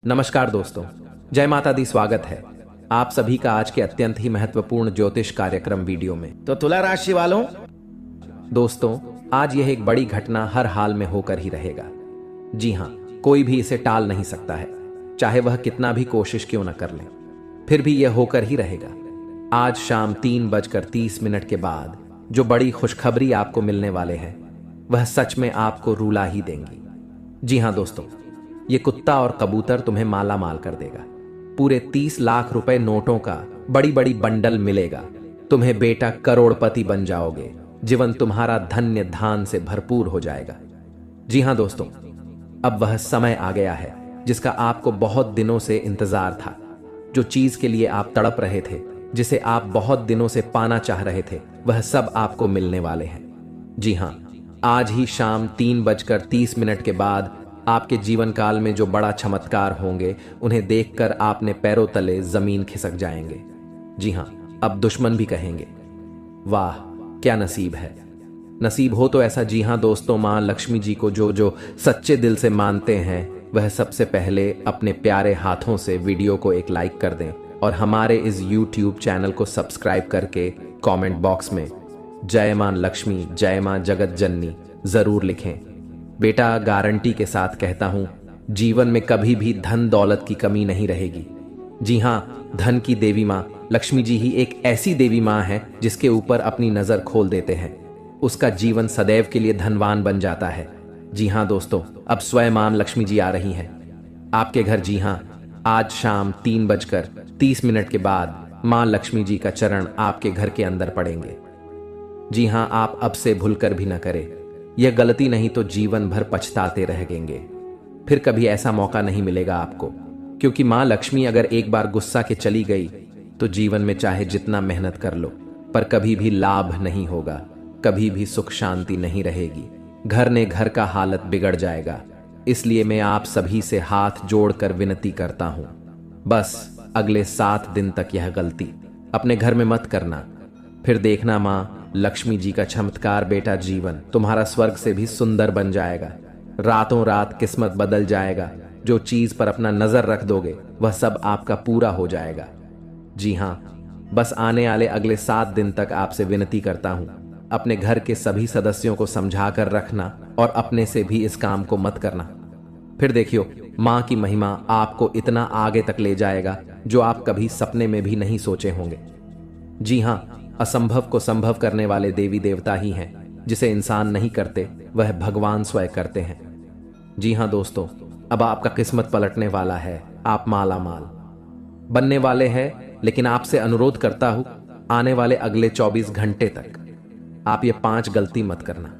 नमस्कार दोस्तों, जय माता दी। स्वागत है आप सभी का आज के अत्यंत ही महत्वपूर्ण ज्योतिष कार्यक्रम वीडियो में। तो तुला राशि वालों, दोस्तों, आज यह एक बड़ी घटना हर हाल में होकर ही रहेगा। जी हाँ, कोई भी इसे टाल नहीं सकता है, चाहे वह कितना भी कोशिश क्यों न कर ले, फिर भी यह होकर ही रहेगा। आज शाम 3:30 के बाद जो बड़ी खुशखबरी आपको मिलने वाले हैं वह सच में आपको रुला ही देंगी। जी हाँ दोस्तों, ये कुत्ता और कबूतर तुम्हें माला माल कर देगा। पूरे 30 लाख रुपए नोटों का बड़ी बड़ी बंडल मिलेगा। तुम्हें बेटा करोड़पति बन जाओगे। जीवन तुम्हारा धन्य धान से भरपूर हो जाएगा। जी हाँ दोस्तों, अब वह समय आ गया है जिसका आपको बहुत दिनों से इंतजार था। जो चीज के लिए आप तड़प रहे थे, जिसे आप बहुत दिनों से पाना चाह रहे थे, वह सब आपको मिलने वाले हैं। जी हाँ, आज ही शाम 3:30 के बाद आपके जीवन काल में जो बड़ा चमत्कार होंगे, उन्हें देखकर आपने पैरों तले जमीन खिसक जाएंगे। जी हाँ, अब दुश्मन भी कहेंगे, वाह क्या नसीब है। नसीब हो तो ऐसा। जी हाँ दोस्तों, मां लक्ष्मी जी को जो सच्चे दिल से मानते हैं, वह सबसे पहले अपने प्यारे हाथों से वीडियो को एक लाइक कर दें और हमारे इस YouTube चैनल को सब्सक्राइब करके कमेंट बॉक्स में जय मां लक्ष्मी, जय मां जगत जननी जरूर लिखें। बेटा, गारंटी के साथ कहता हूं, जीवन में कभी भी धन दौलत की कमी नहीं रहेगी। जी हां, धन की देवी मां लक्ष्मी जी ही एक ऐसी देवी मां है जिसके ऊपर अपनी नजर खोल देते हैं, उसका जीवन सदैव के लिए धनवान बन जाता है। जी हां दोस्तों, अब स्वयं मां लक्ष्मी जी आ रही हैं आपके घर। जी हां, आज शाम 3:30 के बाद मां लक्ष्मी जी का चरण आपके घर के अंदर पड़ेंगे। जी हां, आप अब से भूलकर भी न करें। यह गलती नहीं तो जीवन भर पछताते रहेंगे। फिर कभी ऐसा मौका नहीं मिलेगा आपको, क्योंकि मां लक्ष्मी अगर एक बार गुस्सा के चली गई तो जीवन में चाहे जितना मेहनत कर लो, पर कभी भी लाभ नहीं होगा, कभी भी सुख शांति नहीं रहेगी। घर ने घर का हालत बिगड़ जाएगा। इसलिए मैं आप सभी से हाथ जोड़कर विनती करता हूं, बस अगले 7 दिन तक यह गलती अपने घर में मत करना। फिर देखना मां लक्ष्मी जी का चमत्कार। बेटा, जीवन तुम्हारा स्वर्ग से भी सुंदर बन जाएगा। रातों रात किस्मत बदल जाएगा। जो चीज पर अपना नजर रख दोगे वह सब आपका पूरा हो जाएगा। जी हां, बस आने वाले अगले 7 दिन तक आपसे विनती करता हूं, अपने घर के सभी सदस्यों को समझा कर रखना और अपने से भी इस काम को मत करना। फिर देखियो, मां की महिमा आपको इतना आगे तक ले जाएगा जो आप कभी सपने में भी नहीं सोचे होंगे। जी हां, असंभव को संभव करने वाले देवी देवता ही हैं। जिसे इंसान नहीं करते वह भगवान स्वयं करते हैं। जी हां दोस्तों, अब आपका किस्मत पलटने वाला है। आप माला माल बनने वाले हैं। लेकिन आपसे अनुरोध करता हूं, आने वाले अगले 24 घंटे तक आप ये 5 गलती मत करना।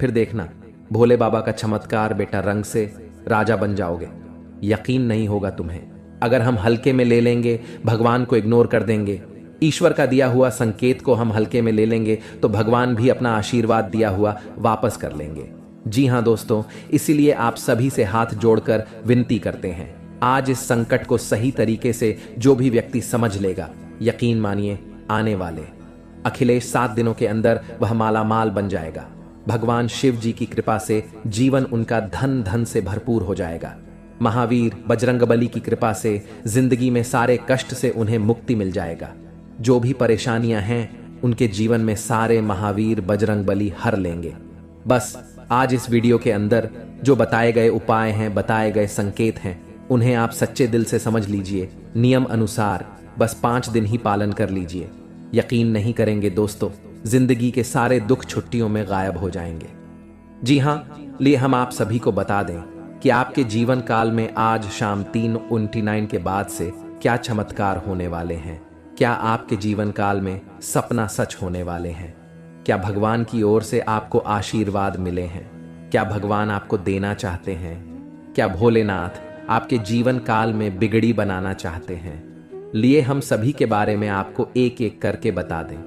फिर देखना भोले बाबा का चमत्कार। बेटा, रंग से राजा बन जाओगे। यकीन नहीं होगा तुम्हें। अगर हम हल्के में ले लेंगे, भगवान को इग्नोर कर देंगे, ईश्वर का दिया हुआ संकेत को हम हल्के में ले लेंगे, तो भगवान भी अपना आशीर्वाद दिया हुआ वापस कर लेंगे। जी हां दोस्तों, इसीलिए आप सभी से हाथ जोड़कर विनती करते हैं, आज इस संकट को सही तरीके से जो भी व्यक्ति समझ लेगा, यकीन मानिए आने वाले अखिलेश 7 दिनों के अंदर वह माला माल बन जाएगा। भगवान शिव जी की कृपा से जीवन उनका धन धन से भरपूर हो जाएगा। महावीर बजरंगबली की कृपा से जिंदगी में सारे कष्ट से उन्हें मुक्ति मिल जाएगा। जो भी परेशानियां हैं उनके जीवन में सारे महावीर बजरंगबली हर लेंगे। बस आज इस वीडियो के अंदर जो बताए गए उपाय हैं, बताए गए संकेत हैं, उन्हें आप सच्चे दिल से समझ लीजिए। नियम अनुसार बस 5 दिन ही पालन कर लीजिए। यकीन नहीं करेंगे दोस्तों, जिंदगी के सारे दुख छुट्टियों में गायब हो जाएंगे। जी हां, लिए हम आप सभी को बता दें कि आपके जीवन काल में आज शाम 3:29 के बाद से क्या चमत्कार होने वाले हैं। क्या आपके जीवन काल में सपना सच होने वाले हैं? क्या भगवान की ओर से आपको आशीर्वाद मिले हैं? क्या भगवान आपको देना चाहते हैं? क्या भोलेनाथ आपके जीवन काल में बिगड़ी बनाना चाहते हैं? लिए हम सभी के बारे में आपको एक एक करके बता दें।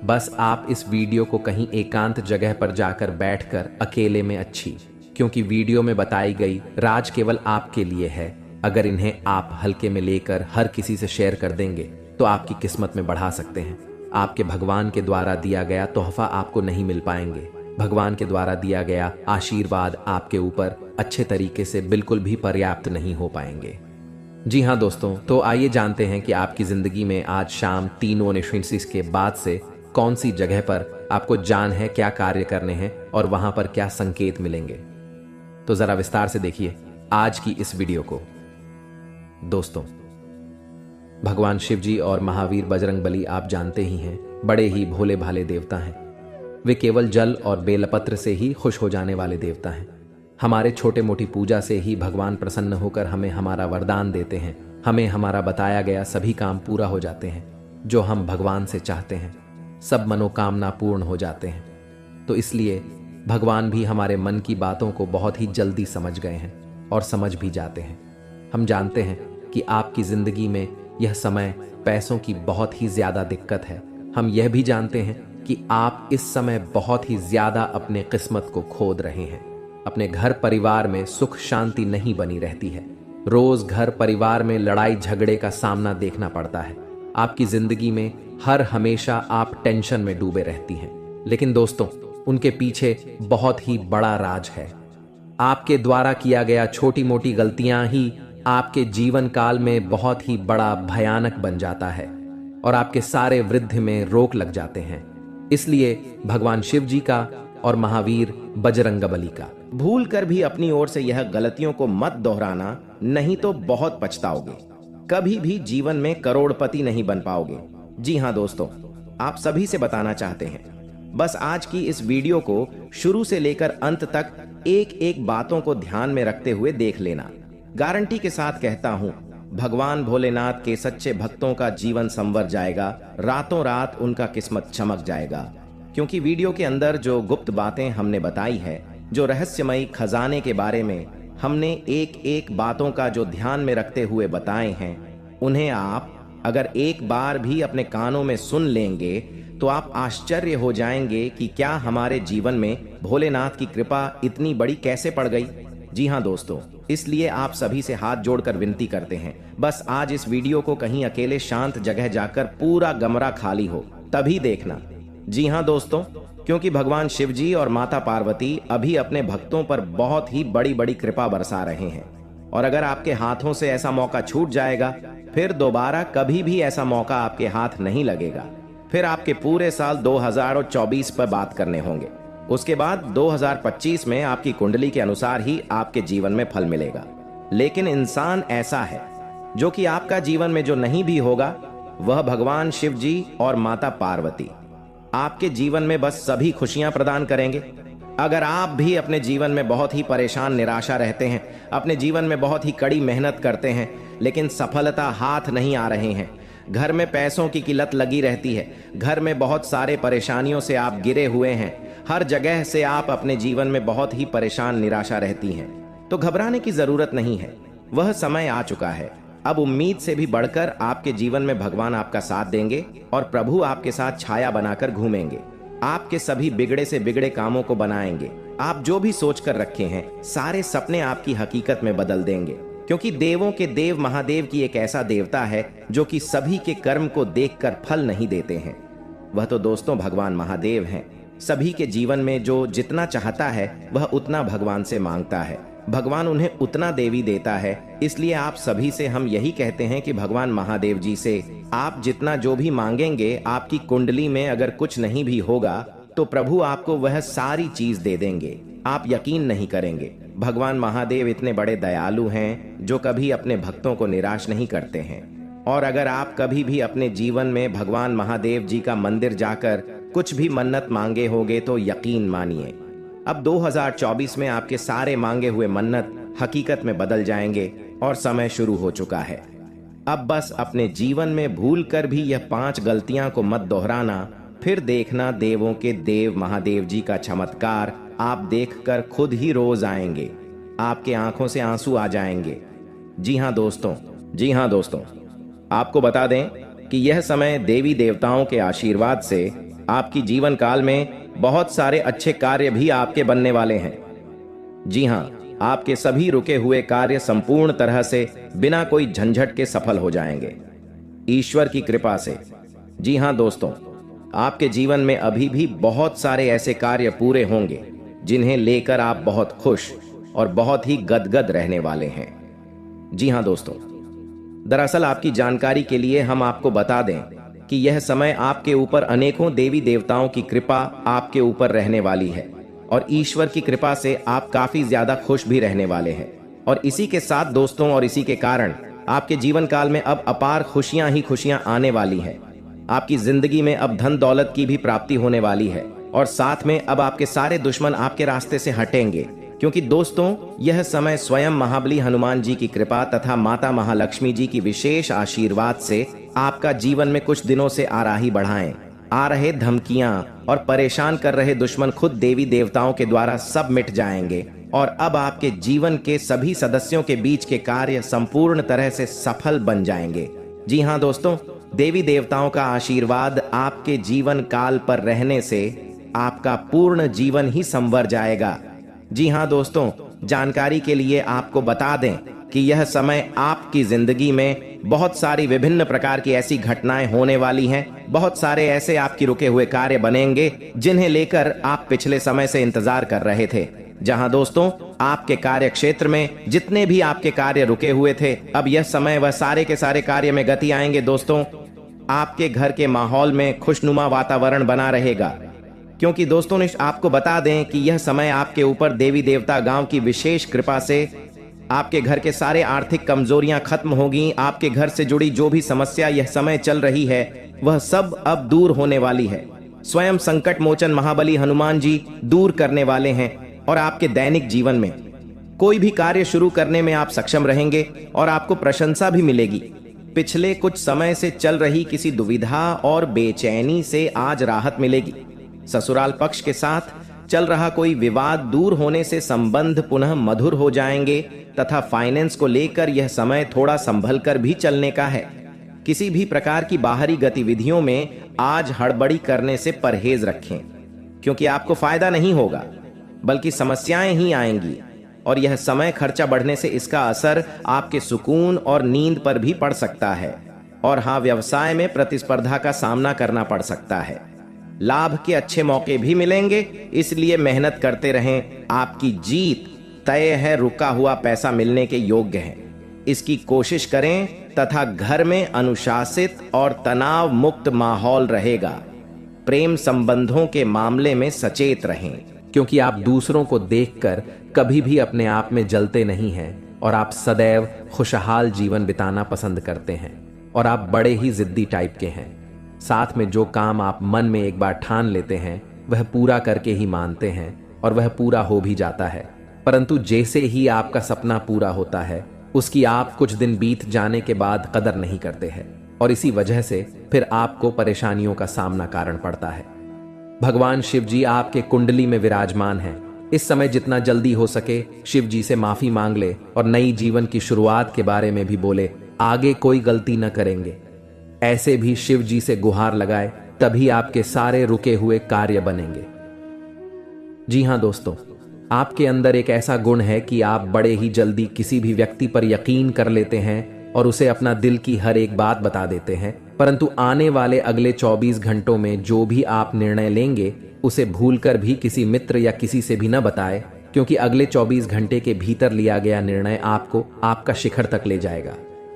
बस आप इस वीडियो को कहीं एकांत जगह पर जाकर बैठकर अकेले में अच्छी, क्योंकि वीडियो में बताई गई राज केवल आपके लिए है। अगर इन्हें आप हल्के में लेकर हर किसी से शेयर कर देंगे तो आपकी किस्मत में बढ़ा सकते हैं। आपके भगवान के द्वारा दिया गया तोहफा आपको नहीं मिल पाएंगे। भगवान के द्वारा दिया गया आशीर्वाद आपके ऊपर अच्छे तरीके से बिल्कुल भी पर्याप्त नहीं हो पाएंगे। जी हाँ दोस्तों, तो आइए जानते हैं कि आपकी जिंदगी में आज शाम 3:19 के बाद से कौन सी जगह पर आपको जान है, क्या कार्य करने हैं और वहां पर क्या संकेत मिलेंगे। तो जरा विस्तार से देखिए आज की इस वीडियो को। दोस्तों, भगवान शिव जी और महावीर बजरंगबली आप जानते ही हैं, बड़े ही भोले भाले देवता हैं। वे केवल जल और बेलपत्र से ही खुश हो जाने वाले देवता हैं। हमारे छोटे मोटी पूजा से ही भगवान प्रसन्न होकर हमें हमारा वरदान देते हैं। हमें हमारा बताया गया सभी काम पूरा हो जाते हैं जो हम भगवान से चाहते हैं। सब मनोकामना पूर्ण हो जाते हैं। तो इसलिए भगवान भी हमारे मन की बातों को बहुत ही जल्दी समझ गए हैं और समझ भी जाते हैं। हम जानते हैं कि आपकी जिंदगी में यह समय पैसों की बहुत ही ज्यादा दिक्कत है। हम यह भी जानते हैं कि आप इस समय बहुत ही ज्यादा अपने किस्मत को खोद रहे हैं। अपने घर परिवार में सुख शांति नहीं बनी रहती है। रोज घर परिवार में लड़ाई झगड़े का सामना देखना पड़ता है। आपकी जिंदगी में हर हमेशा आप टेंशन में डूबे रहती हैं। लेकिन दोस्तों, उनके पीछे बहुत ही बड़ा राज है। आपके द्वारा किया गया छोटी मोटी गलतियां ही आपके जीवन काल में बहुत ही बड़ा भयानक बन जाता है और आपके सारे वृद्धि में रोक लग जाते हैं। इसलिए भगवान शिव जी का और महावीर बजरंगबली का भूल कर भी अपनी ओर से यह गलतियों को मत दोहराना, नहीं तो बहुत पछताओगे। कभी भी जीवन में करोड़पति नहीं बन पाओगे। जी हाँ दोस्तों, आप सभी से बताना चाहते हैं, बस आज की इस वीडियो को शुरू से लेकर अंत तक एक एक बातों को ध्यान में रखते हुए देख लेना। गारंटी के साथ कहता हूं, भगवान भोलेनाथ के सच्चे भक्तों का जीवन संवर जाएगा। रातों रात उनका किस्मत चमक जाएगा। क्योंकि वीडियो के अंदर जो गुप्त बातें हमने बताई है, जो रहस्यमयी खजाने के बारे में हमने एक एक बातों का जो ध्यान में रखते हुए बताए हैं, उन्हें आप अगर एक बार भी अपने कानों में सुन लेंगे तो आप आश्चर्य हो जाएंगे कि क्या हमारे जीवन में भोलेनाथ की कृपा इतनी बड़ी कैसे पड़ गई। जी हाँ दोस्तों, इसलिए आप सभी से हाथ जोड़कर विनती करते हैं, बस आज इस वीडियो को कहीं अकेले शांत जगह जाकर पूरा कमरा खाली हो तभी देखना। जी हाँ दोस्तों, क्योंकि भगवान शिव जी और माता पार्वती अभी अपने भक्तों पर बहुत ही बड़ी बड़ी कृपा बरसा रहे हैं। और अगर आपके हाथों से ऐसा मौका छूट जाएगा, फिर दोबारा कभी भी ऐसा मौका आपके हाथ नहीं लगेगा। फिर आपके पूरे साल 2024 पर बात करने होंगे। उसके बाद 2025 में आपकी कुंडली के अनुसार ही आपके जीवन में फल मिलेगा। लेकिन इंसान ऐसा है जो कि आपका जीवन में जो नहीं भी होगा, वह भगवान शिव जी और माता पार्वती आपके जीवन में बस सभी खुशियां प्रदान करेंगे। अगर आप भी अपने जीवन में बहुत ही परेशान निराशा रहते हैं, अपने जीवन में बहुत ही कड़ी मेहनत करते हैं लेकिन सफलता हाथ नहीं आ रहे हैं, घर में पैसों की किल्लत लगी रहती है, घर में बहुत सारे परेशानियों से आप गिरे हुए हैं, हर जगह से आप अपने जीवन में बहुत ही परेशान निराशा रहती हैं, तो घबराने की जरूरत नहीं है। वह समय आ चुका है। अब उम्मीद से भी बढ़कर आपके जीवन में भगवान आपका साथ देंगे और प्रभु आपके साथ छाया बनाकर घूमेंगे। आपके सभी बिगड़े से बिगड़े कामों को बनाएंगे। आप जो भी सोच कर रखे हैं, सारे सपने आपकी हकीकत में बदल देंगे। क्योंकि देवों के देव महादेव की एक ऐसा देवता है जो कि सभी के कर्म को देखकर फल नहीं देते हैं। वह तो दोस्तों भगवान महादेव हैं। सभी के जीवन में जो जितना चाहता है वह उतना भगवान से मांगता है। भगवान उन्हें उतना देवी देता है। इसलिए आप सभी से हम यही कहते हैं कि भगवान महादेव जी से आप जितना जो भी मांगेंगे, आपकी कुंडली में अगर कुछ नहीं भी होगा तो प्रभु आपको वह सारी चीज दे देंगे। आप यकीन नहीं करेंगे, भगवान महादेव इतने बड़े दयालु हैं जो कभी अपने भक्तों को निराश नहीं करते हैं। और अगर आप कभी भी अपने जीवन में भगवान महादेव जी का मंदिर जाकर कुछ भी मन्नत मांगे होंगे तो यकीन मानिए, अब 2024 में आपके सारे मांगे हुए मन्नत हकीकत में बदल जाएंगे और समय शुरू हो चुका है। अब बस अपने जीवन में भूल कर भी यह 5 गलतियां को मत दोहराना, फिर देखना देवों के देव महादेव जी का चमत्कार आप देखकर खुद ही रोज आएंगे। आपके आंखों से आंसू आ जाएंगे। जी हाँ दोस्तों, आपको बता दें कि यह समय देवी देवताओं के आशीर्वाद से आपकी जीवन काल में बहुत सारे अच्छे कार्य भी आपके बनने वाले हैं। जी हाँ, आपके सभी रुके हुए कार्य संपूर्ण तरह से बिना कोई झंझट के सफल हो जाएंगे ईश्वर की कृपा से। जी हाँ दोस्तों, आपके जीवन में अभी भी बहुत सारे ऐसे कार्य पूरे होंगे जिन्हें लेकर आप बहुत खुश और बहुत ही गदगद रहने वाले हैं। जी हाँ दोस्तों, दरअसल आपकी जानकारी के लिए हम आपको बता दें कि यह समय आपके ऊपर अनेकों देवी देवताओं की कृपा आपके ऊपर रहने वाली है और ईश्वर की कृपा से आप काफी ज्यादा खुश भी रहने वाले हैं। और इसी के साथ दोस्तों, और इसी के कारण आपके जीवन काल में अब अपार खुशियां ही खुशियां आने वाली है। आपकी जिंदगी में अब धन दौलत की भी प्राप्ति होने वाली है और साथ में अब आपके सारे दुश्मन आपके रास्ते से हटेंगे, क्योंकि दोस्तों यह समय स्वयं महाबली हनुमान जी की कृपा तथा माता महालक्ष्मी जी की विशेष आशीर्वाद से आपका जीवन में कुछ दिनों से आराही बढ़ाएं। आ रहे धमकियां और परेशान कर रहे दुश्मन खुद देवी देवताओं के द्वारा सब मिट जाएंगे और अब आपके जीवन के सभी सदस्यों के बीच के कार्य संपूर्ण तरह से सफल बन जाएंगे। जी हाँ दोस्तों, देवी देवताओं का आशीर्वाद आपके जीवन काल पर रहने से आपका पूर्ण जीवन ही संवर जाएगा। जी हाँ दोस्तों, जानकारी के लिए आपको बता दें कि यह समय आपकी जिंदगी में बहुत सारी विभिन्न प्रकार की ऐसी घटनाएं होने वाली हैं। बहुत सारे ऐसे आपके रुके हुए कार्य बनेंगे जिन्हें लेकर आप पिछले समय से इंतजार कर रहे थे। जहां दोस्तों आपके कार्य क्षेत्र में जितने भी आपके कार्य रुके हुए थे, अब यह समय वह सारे के सारे कार्य में गति आएंगे। दोस्तों आपके घर के माहौल में खुशनुमा वातावरण बना रहेगा, क्योंकि दोस्तों आपको बता दें कि यह समय आपके ऊपर देवी देवता गांव की विशेष कृपा से आपके घर के सारे आर्थिक कमजोरियां खत्म होगी। आपके घर से जुड़ी जो भी समस्या यह समय चल रही है वह सब अब दूर होने वाली है। स्वयं संकट मोचन महाबली हनुमान जी दूर करने वाले हैं और आपके दैनिक जीवन में कोई भी कार्य शुरू करने में आप सक्षम रहेंगे और आपको प्रशंसा भी मिलेगी। पिछले कुछ समय से चल रही किसी दुविधा और बेचैनी से आज राहत मिलेगी। ससुराल पक्ष के साथ चल रहा कोई विवाद दूर होने से संबंध पुनः मधुर हो जाएंगे तथा फाइनेंस को लेकर यह समय थोड़ा संभल कर भी चलने का है। किसी भी प्रकार की बाहरी गतिविधियों में आज हड़बड़ी करने से परहेज रखें, क्योंकि आपको फायदा नहीं होगा बल्कि समस्याएं ही आएंगी और यह समय खर्चा बढ़ने से इसका असर आपके सुकून और नींद पर भी पड़ सकता है। और हाँ, व्यवसाय में प्रतिस्पर्धा का सामना करना पड़ सकता है। लाभ के अच्छे मौके भी मिलेंगे, इसलिए मेहनत करते रहें। आपकी जीत तय है, रुका हुआ पैसा मिलने के योग्य है, इसकी कोशिश करें तथा घर में अनुशासित और तनाव मुक्त माहौल रहेगा। प्रेम संबंधों के मामले में सचेत रहें, क्योंकि आप दूसरों को देखकर कभी भी अपने आप में जलते नहीं हैं और आप सदैव खुशहाल जीवन बिताना पसंद करते हैं और आप बड़े ही जिद्दी टाइप के हैं। साथ में जो काम आप मन में एक बार ठान लेते हैं वह पूरा करके ही मानते हैं और वह पूरा हो भी जाता है। परंतु जैसे ही आपका सपना पूरा होता है उसकी आप कुछ दिन बीत जाने के बाद कदर नहीं करते हैं और इसी वजह से फिर आपको परेशानियों का सामना कारण पड़ता है। भगवान शिव जी आपके कुंडली में विराजमान हैं। इस समय जितना जल्दी हो सके शिव जी से माफी मांग ले और नई जीवन की शुरुआत के बारे में भी बोले। आगे कोई गलती न करेंगे, ऐसे भी शिव जी से गुहार लगाए, तभी आपके सारे रुके हुए कार्य बनेंगे। जी हां दोस्तों, आपके अंदर एक ऐसा गुण है कि आप बड़े ही जल्दी किसी भी व्यक्ति पर यकीन कर लेते हैं और उसे अपना दिल की हर एक बात बता देते हैं। परंतु आने वाले अगले 24 घंटों में जो भी आप निर्णय लेंगे उसे भूलकर भी किसी मित्र या किसी से भी न बताएं, क्योंकि अगले 24 घंटे के भीतर लिया गया निर्णय आपको आपका शिखर तक ले जाएगा।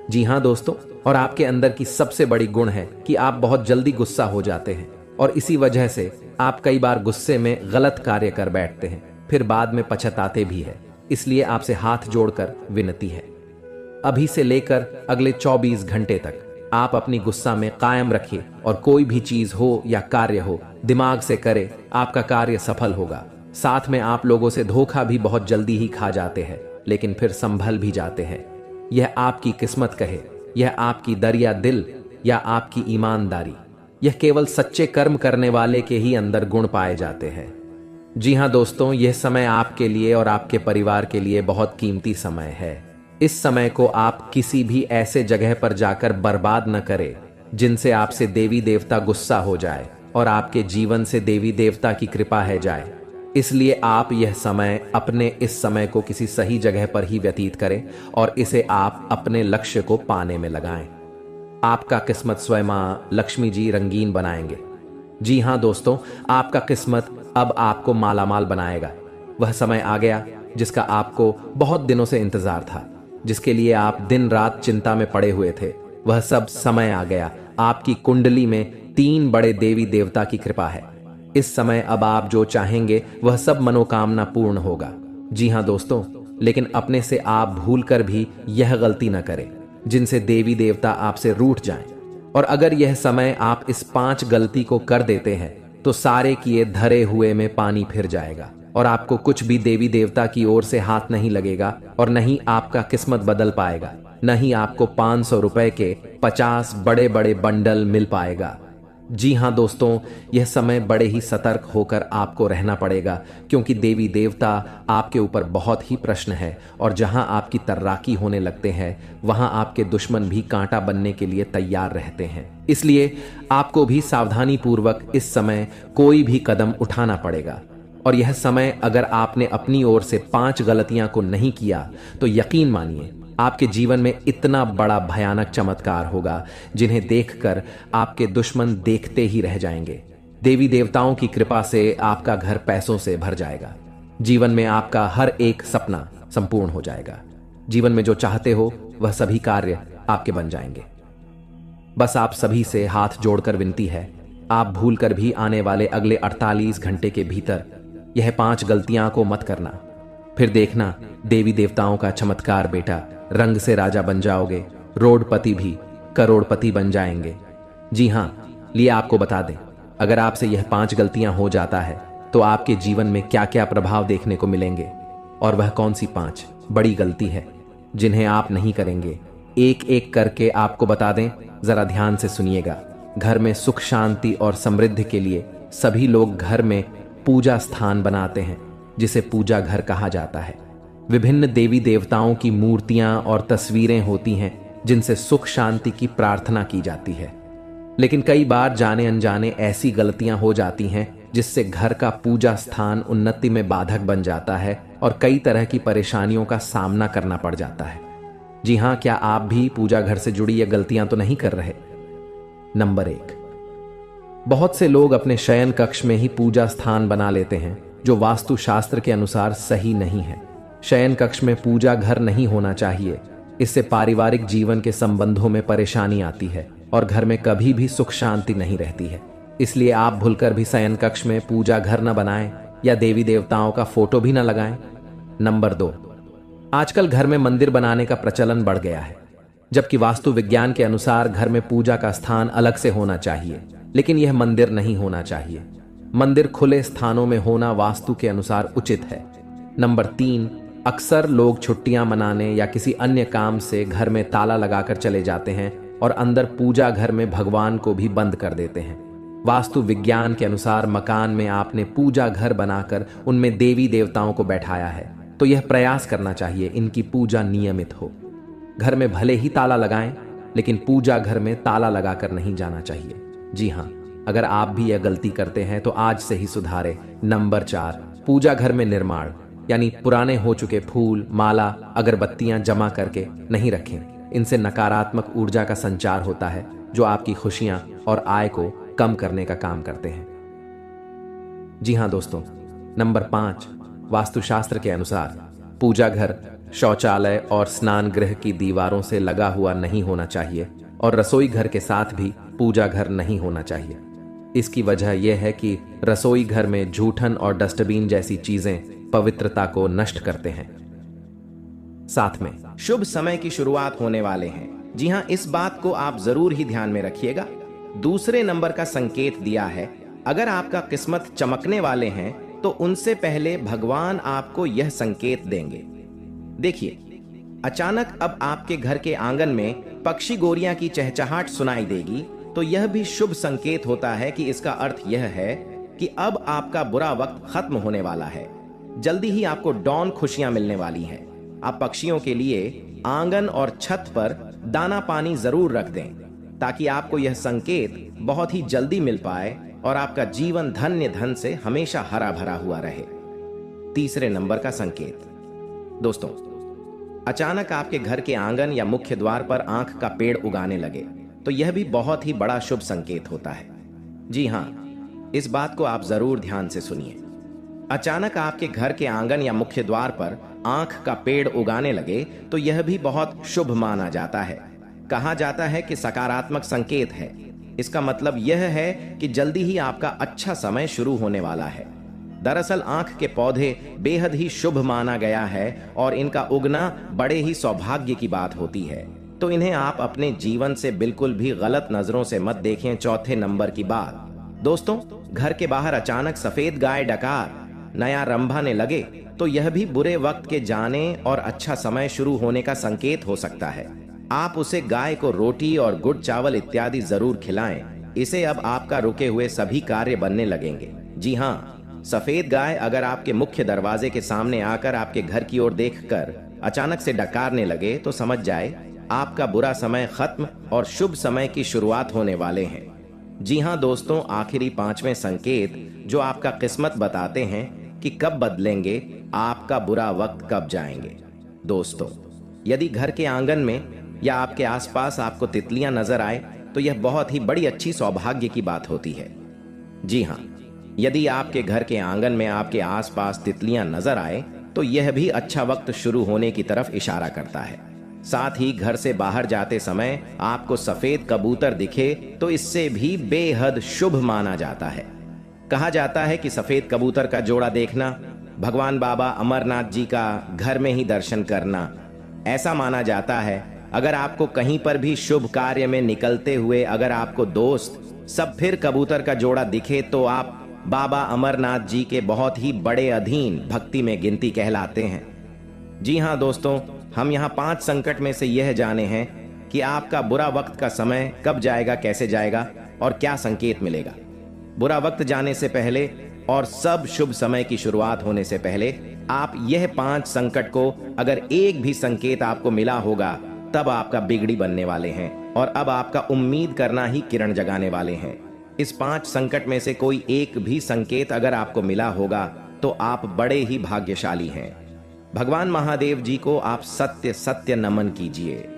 जी हाँ दोस्तों, और आपके अंदर की सबसे बड़ी गुण है कि आप बहुत जल्दी गुस्सा हो जाते हैं और इसी वजह से आप कई बार गुस्से में गलत कार्य कर बैठते हैं, फिर बाद में पछताते भी है। इसलिए आपसे हाथ जोड़कर विनती है, अभी से लेकर अगले 24 घंटे तक आप अपनी गुस्सा में कायम रखिए और कोई भी चीज हो या कार्य हो दिमाग से करे, आपका कार्य सफल होगा। साथ में आप लोगों से धोखा भी बहुत जल्दी ही खा जाते हैं, लेकिन फिर संभल भी जाते हैं। यह आपकी किस्मत कहे, यह आपकी दरिया दिल या आपकी ईमानदारी, यह केवल सच्चे कर्म करने वाले के ही अंदर गुण पाए जाते हैं। जी हाँ दोस्तों, यह समय आपके लिए और आपके परिवार के लिए बहुत कीमती समय है। इस समय को आप किसी भी ऐसे जगह पर जाकर बर्बाद न करें जिनसे आपसे देवी देवता गुस्सा हो जाए और आपके जीवन से देवी देवता की कृपा है जाए। इसलिए आप यह समय अपने इस समय को किसी सही जगह पर ही व्यतीत करें और इसे आप अपने लक्ष्य को पाने में लगाएं। आपका किस्मत स्वयं मां लक्ष्मी जी रंगीन बनाएंगे। जी हाँ दोस्तों, आपका किस्मत अब आपको मालामाल बनाएगा। वह समय आ गया जिसका आपको बहुत दिनों से इंतजार था। जिसके लिए आप दिन रात चिंता में पड़े हुए थे, वह सब समय आ गया। आपकी कुंडली में 3 बड़े देवी देवता की कृपा है। इस समय अब आप जो चाहेंगे वह सब मनोकामना पूर्ण होगा। जी हाँ दोस्तों, लेकिन अपने से आप भूलकर भी यह गलती न करें जिनसे देवी देवता आपसे रूठ जाएं। और अगर यह समय आप इस 5 गलती को कर देते हैं तो सारे किए धरे हुए में पानी फिर जाएगा और आपको कुछ भी देवी देवता की ओर से हाथ नहीं लगेगा और न ही आपका किस्मत बदल पाएगा, न ही आपको 500 रुपए के 50 बड़े बड़े बंडल मिल पाएगा। जी हाँ दोस्तों, यह समय बड़े ही सतर्क होकर आपको रहना पड़ेगा, क्योंकि देवी देवता आपके ऊपर बहुत ही प्रश्न है और जहां आपकी तर्राकी होने लगते हैं वहां आपके दुश्मन भी कांटा बनने के लिए तैयार रहते हैं। इसलिए आपको भी सावधानी पूर्वक इस समय कोई भी कदम उठाना पड़ेगा। और यह समय अगर आपने अपनी ओर से 5 गलतियां को नहीं किया तो यकीन मानिए आपके जीवन में इतना बड़ा भयानक चमत्कार होगा जिन्हें देखकर आपके दुश्मन देखते ही रह जाएंगे। देवी देवताओं की कृपा से आपका घर पैसों से भर जाएगा। जीवन में आपका हर एक सपना संपूर्ण हो जाएगा। जीवन में जो चाहते हो वह सभी कार्य आपके बन जाएंगे। बस आप सभी से हाथ जोड़कर विनती है, आप भूलकर भी आने वाले अगले 48 घंटे के भीतर यह 5 गलतियां को मत करना। फिर देखना देवी देवताओं का चमत्कार बेटा, रंग से राजा बन जाओगे, रोडपति भी करोड़पति बन जाएंगे। जी हाँ, लिए आपको बता दें, अगर आपसे यह 5 गलतियां हो जाता है तो आपके जीवन में क्या क्या प्रभाव देखने को मिलेंगे और वह कौन सी 5 बड़ी गलती है जिन्हें आप नहीं करेंगे, एक एक करके आपको बता दें। जरा ध्यान से सुनिएगा। घर में सुख शांति और समृद्धि के लिए सभी लोग घर में पूजा स्थान बनाते हैं जिसे पूजा घर कहा जाता है। विभिन्न देवी देवताओं की मूर्तियां और तस्वीरें होती हैं जिनसे सुख शांति की प्रार्थना की जाती है। लेकिन कई बार जाने अनजाने ऐसी गलतियां हो जाती हैं जिससे घर का पूजा स्थान उन्नति में बाधक बन जाता है और कई तरह की परेशानियों का सामना करना पड़ जाता है। जी हाँ, क्या आप भी पूजा घर से जुड़ी ये गलतियां तो नहीं कर रहे? नंबर 1, बहुत से लोग अपने शयन कक्ष में ही पूजा स्थान बना लेते हैं जो वास्तु शास्त्र के अनुसार सही नहीं है। शयन कक्ष में पूजा घर नहीं होना चाहिए। इससे पारिवारिक जीवन के संबंधों में परेशानी आती है और घर में कभी भी सुख शांति नहीं रहती है। इसलिए आप भूलकर भी शयन कक्ष में पूजा घर न बनाएं या देवी देवताओं का फोटो भी न लगाएं। नंबर 2, आजकल घर में मंदिर बनाने का प्रचलन बढ़ गया है, जबकि वास्तु विज्ञान के अनुसार घर में पूजा का स्थान अलग से होना चाहिए, लेकिन यह मंदिर नहीं होना चाहिए। मंदिर खुले स्थानों में होना वास्तु के अनुसार उचित है। नंबर 3, अक्सर लोग छुट्टियां मनाने या किसी अन्य काम से घर में ताला लगाकर चले जाते हैं और अंदर पूजा घर में भगवान को भी बंद कर देते हैं। वास्तु विज्ञान के अनुसार मकान में आपने पूजा घर बनाकर उनमें देवी देवताओं को बैठाया है, तो यह प्रयास करना चाहिए इनकी पूजा नियमित हो। घर में भले ही ताला लगाएं, लेकिन पूजा घर में ताला लगाकर नहीं जाना चाहिए। जी हाँ, अगर आप भी यह गलती करते हैं तो आज से ही सुधारें। नंबर 4, पूजा घर में निर्माण यानी पुराने हो चुके फूल, माला, अगरबत्तियां जमा करके नहीं रखें। इनसे नकारात्मक ऊर्जा का संचार होता है जो आपकी खुशियां और आय को कम करने का काम करते हैं। जी हाँ दोस्तों, नंबर 5, वास्तुशास्त्र के अनुसार पूजा घर शौचालय और स्नान गृह की दीवारों से लगा हुआ नहीं होना चाहिए और रसोई घर के साथ भी पूजा घर नहीं होना चाहिए। इसकी वजह यह है कि रसोई घर में जूठन और डस्टबिन जैसी चीजें पवित्रता को नष्ट करते हैं। साथ में शुभ समय की शुरुआत होने वाले हैं। जी हाँ, इस बात को आप जरूर ही ध्यान में रखिएगा। दूसरे नंबर का संकेत दिया है, अगर आपका किस्मत चमकने वाले हैं तो उनसे पहले भगवान आपको यह संकेत देंगे। देखिए, अचानक अब आपके घर के आंगन में पक्षी गोरियां की चहचहाट सुनाई देगी तो यह भी शुभ संकेत होता है कि इसका अर्थ यह है कि अब आपका बुरा वक्त खत्म होने वाला है। जल्दी ही आपको डॉन खुशियां मिलने वाली हैं। आप पक्षियों के लिए आंगन और छत पर दाना पानी जरूर रख दें ताकि आपको यह संकेत बहुत ही जल्दी मिल पाए और आपका जीवन धन्य धन से हमेशा हरा भरा हुआ रहे। तीसरे नंबर का संकेत, दोस्तों, अचानक आपके घर के आंगन या मुख्य द्वार पर आंख का पेड़ उगाने लगे तो यह भी बहुत ही बड़ा शुभ संकेत होता है। जी हाँ, इस बात को आप जरूर ध्यान से सुनिए। अचानक आपके घर के आंगन या मुख्य द्वार पर आंख का पेड़ उगाने लगे तो यह भी बहुत शुभ माना जाता है। कहा जाता है कि सकारात्मक संकेत है। इसका मतलब यह है कि जल्दी ही आपका अच्छा समय शुरू होने वाला है। दरअसल आंख के पौधे बेहद ही शुभ माना गया है और इनका उगना बड़े ही सौभाग्य की बात होती है। तो इन्हें आप अपने जीवन से बिल्कुल भी गलत नजरों से मत देखें। चौथे नंबर की बात, दोस्तों, घर के बाहर अचानक सफेद गाय डकार नया रंभाने लगे तो यह भी बुरे वक्त के जाने और अच्छा समय शुरू होने का संकेत हो सकता है। आप उसे गाय को रोटी और गुड़ चावल इत्यादि जरूर खिलाएं। इसे अब आपका रुके हुए सभी कार्य बनने लगेंगे। जी हाँ, सफेद गाय अगर आपके मुख्य दरवाजे के सामने आकर आपके घर की ओर देखकर अचानक से डकारने लगे तो समझ जाए आपका बुरा समय खत्म और शुभ समय की शुरुआत होने वाले हैं। जी हाँ दोस्तों, आखिरी 5वें संकेत जो आपका किस्मत बताते हैं कि कब बदलेंगे, आपका बुरा वक्त कब जाएंगे। दोस्तों, यदि घर के आंगन में या आपके आसपास आपको तितलियां नजर आए तो यह बहुत ही बड़ी अच्छी सौभाग्य की बात होती है। जी हाँ, यदि आपके घर के आंगन में आपके आसपास तितलियां नजर आए तो यह भी अच्छा वक्त शुरू होने की तरफ इशारा करता है। साथ ही घर से बाहर जाते समय आपको सफेद कबूतर दिखे तो इससे भी बेहद शुभ माना जाता है। कहा जाता है कि सफेद कबूतर का जोड़ा देखना भगवान बाबा अमरनाथ जी का घर में ही दर्शन करना। ऐसा माना जाता है अगर आपको कहीं पर भी शुभ कार्य में निकलते हुए अगर आपको दोस्त सब फिर कबूतर का जोड़ा दिखे तो आप बाबा अमरनाथ जी के बहुत ही बड़े अधीन भक्ति में गिनती कहलाते हैं। जी हाँ दोस्तों, हम यहाँ 5 संकट में से यह जाने हैं कि आपका बुरा वक्त का समय कब जाएगा, कैसे जाएगा और क्या संकेत मिलेगा। बुरा वक्त जाने से पहले और सब शुभ समय की शुरुआत होने से पहले आप यह 5 संकट को अगर एक भी संकेत आपको मिला होगा तब आपका बिगड़ी बनने वाले हैं और अब आपका उम्मीद करना ही किरण जगाने वाले हैं। इस 5 संकट में से कोई एक भी संकेत अगर आपको मिला होगा तो आप बड़े ही भाग्यशाली हैं। भगवान महादेव जी को आप सत्य सत्य नमन कीजिए।